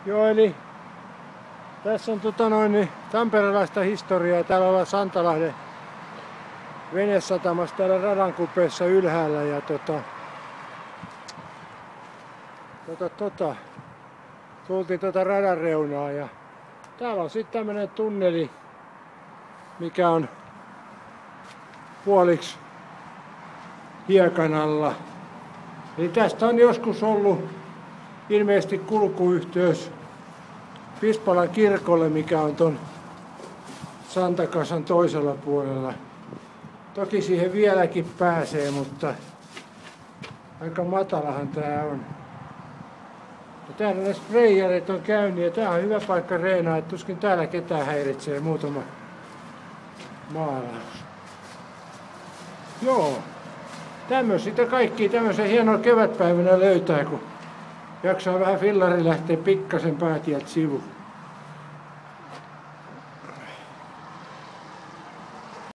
Joo, eli tässä on tamperelaista historiaa. Täällä ollaan Santalahden venesatamassa täällä radan kupeessa ylhäällä ja tultiin radan reunaa ja täällä on sitten tämmönen tunneli, mikä on puoliksi hiekan alla. Eli tästä on joskus ollut ilmeisesti kulkuyhteys Pispalan kirkolle, mikä on ton Santakasan toisella puolella. Toki siihen vieläkin pääsee, mutta aika matalahan tää on. Ja täällä ne sprayjarit on käynyt ja tää on hyvä paikka reenaa, että tuskin täällä ketään häiritsee muutama maalaus. Joo, tämmöistä kaikki tämmöisen hienoa kevätpäivänä löytää, kun jaksaa vähän fillari lähteä pikkasen päätieltä sivuun.